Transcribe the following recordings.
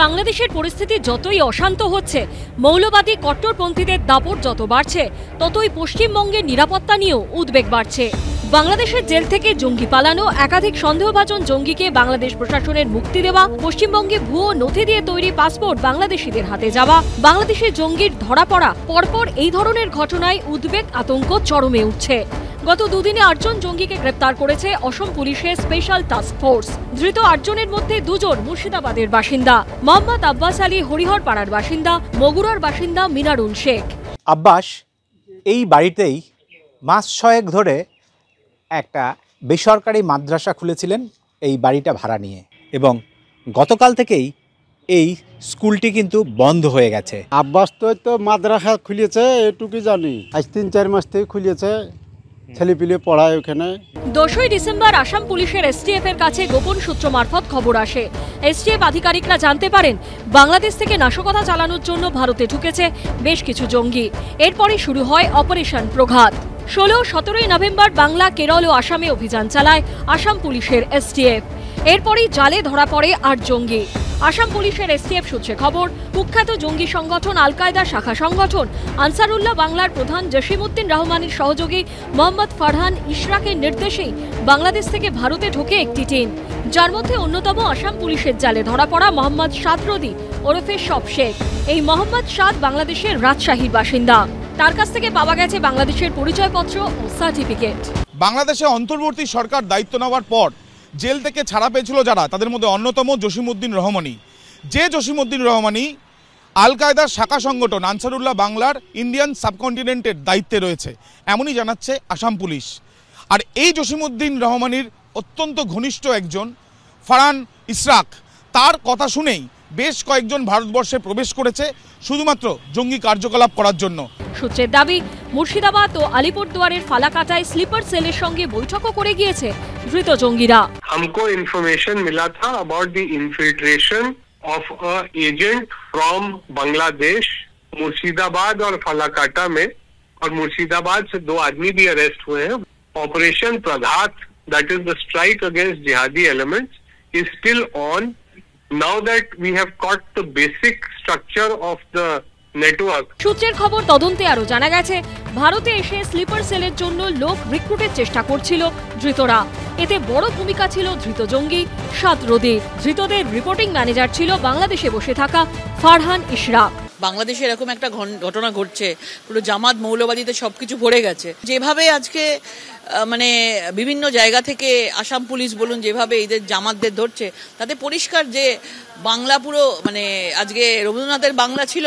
বাংলাদেশের পরিস্থিতি যতই অশান্ত হচ্ছে, মৌলবাদী কট্টরপন্থীদের দাপট যত বাড়ছে, ততই পশ্চিমবঙ্গের নিরাপত্তা নিয়েও উদ্বেগ বাড়ছে। বাংলাদেশের জেল থেকে জঙ্গি পালানো, একাধিক সন্দেহভাজন জঙ্গিকে বাংলাদেশ প্রশাসনের মুক্তি দেওয়া, পশ্চিমবঙ্গে ভুয়ো নথি দিয়ে তৈরি পাসপোর্ট বাংলাদেশিদের হাতে যাওয়া, বাংলাদেশের জঙ্গির ধরা পড়া, পরপর এই ধরনের ঘটনায় উদ্বেগ আতঙ্ক চরমে উঠছে। গত দুদিনে 8 জন জঙ্গিকে গ্রেপ্তার করেছে অসম পুলিশের স্পেশাল টাস্ক ফোর্স। ধৃত 8 জনের মধ্যে 2 জন মুর্শিদাবাদের বাসিন্দা, মোহাম্মদ আব্বাস আলী হরিহরপাড়ার বাসিন্দা, মগুরার বাসিন্দা মিনারুল শেখ। আব্বাস এই বাড়িতেই মাস 6 ধরে একটা বেসরকারি মাদ্রাসা খুলেছিলেন এই বাড়িটা ভাড়া নিয়ে, এবং গতকাল থেকেই এই স্কুলটি কিন্তু বন্ধ হয়ে গেছে। আব্বাস তো মাদ্রাসা খুলেছে এটুকু জানি, আজ 3-4 মাস থেকে খুলেছে, ছেলেপিলে পড়ায় ওখানে। 10ই ডিসেম্বর আসাম পুলিশের এসটিএফ এর কাছে গোপন সূত্র মারফত খবর আসে। এসটিএফ আধিকারিকরা জানতে পারেন বাংলাদেশ থেকে নাশকতা চালানোর জন্য ভারতে ঢুকেছে বেশ কিছু জঙ্গি। এরপরই শুরু হয় অপারেশন প্রঘাত। 16-17 নভেম্বর বাংলা, কেরল ও আসামে অভিযান চালায় আসাম পুলিশের এসটিএফ। এরপরই জালে ধরা পড়ে 8 জঙ্গি। আসাম পুলিশের এসটিএফ সূত্রে খবর, কুখ্যাত জঙ্গি সংগঠন আল কায়দা শাখা সংগঠন আনসারুল্লাহ বাংলার প্রধান জসিমউদ্দিন রহমানের সহযোগী মোহাম্মদ ফারহান ইশরাকের নির্দেশেই বাংলাদেশ থেকে ভারতে ঢোকে একটি টিম, যার মধ্যে অন্যতম আসাম পুলিশের জালে ধরা পড়া মোহাম্মদ সাদরদি ওরফে সব শেখ। এই মোহাম্মদ সাদ বাংলাদেশের রাজশাহীর বাসিন্দা। তার কাছ থেকে পাওয়া গেছে বাংলাদেশের পরিচয়পত্র ও সার্টিফিকেট। বাংলাদেশে অন্তর্বর্তী সরকার দায়িত্ব নেওয়ার পর জেল থেকে ছাড়া পেয়েছিল যারা, তাদের মধ্যে অন্যতম জসিমউদ্দিন রহমানি। যে জসিমউদ্দিন রহমানি আল কায়দার শাখা সংগঠন আনসারুল্লাহ বাংলার ইন্ডিয়ান সাবকন্টিনেন্টের দায়িত্বে রয়েছে, এমনই জানাচ্ছে আসাম পুলিশ। আর এই জসিমউদ্দিন রহমানির অত্যন্ত ঘনিষ্ঠ একজন ফারহান ইশরাক, তার কথা শুনেই বেশ কয়েকজন ভারতবর্ষে প্রবেশ করেছে শুধুমাত্র জঙ্গি কার্যকলাপ করার জন্য। সূত্রের দাবি, মুর্শিদাবাদ ও আলিপুরদুয়ারের ফালাকাটায় স্লিপার সেলের সঙ্গে বৈঠকও করে গিয়েছে ধৃত জঙ্গিরা। हमको इन्फॉर्मेशन मिला था about the infiltration of a agent from Bangladesh Murshidabad और फालाकाटा में, और मुर्शिदाबाद से 2 आदमी भी अरेस्ट हुए हैं। Operation Praghat, that is the strike against jihadi elements, is still on. Now that we have caught the basic structure of the network. সূত্রের খবর, তদন্তে আরো জানা গেছে ভারতে এসে স্লিপার সেলের জন্য লোক রিক্রুটের চেষ্টা করছিল ধৃতরা। এতে বড় ভূমিকা ছিল ধৃত জঙ্গি সাদরদির। ধৃতদের রিপোর্টিং ম্যানেজার ছিল বাংলাদেশে বসে থাকা ফারহান ইশরাক। বাংলাদেশে এরকম একটা ঘটনা ঘটছে, পুরো জামাত মৌলবাদীতে সবকিছু ভরে গেছে। যেভাবে আজকে মানে বিভিন্ন জায়গা থেকে আসাম পুলিশ বলুন যেভাবে এদের জামাতদের ধরছে, তাতে পরিষ্কার যে বাংলা পুরো মানে আজকে রবীন্দ্রনাথের বাংলা ছিল,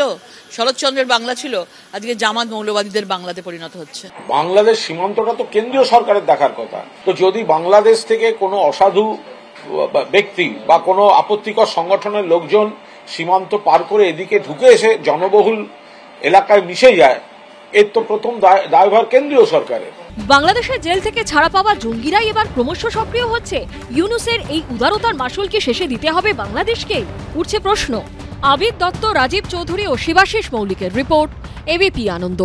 শরৎচন্দ্রের বাংলা ছিল, আজকে জামাত মৌলবাদীদের বাংলাতে পরিণত হচ্ছে। বাংলাদেশ সীমান্তটা তো কেন্দ্রীয় সরকারের দেখার কথা। তো যদি বাংলাদেশ থেকে কোনো অসাধু ব্যক্তি বা কোনো আপত্তিকর সংগঠনের লোকজন সীমান্ত পার করে এদিকে ঢুকে এসে জনবহুল এলাকায় মিশে যায়, এর তো প্রথম দায়ভার কেন্দ্রীয় সরকারের। বাংলাদেশের জেল থেকে ছাড়া পাওয়া জঙ্গিরাই এবার ক্রমশ সক্রিয় হচ্ছে। ইউনুসের এই উদারতার মাসুল কি শেষে দিতে হবে বাংলাদেশকে? উঠছে প্রশ্ন। আবিদ দত্ত, রাজীব চৌধুরী ও শিবাশিস মৌলিকের রিপোর্ট, এবিপি আনন্দ।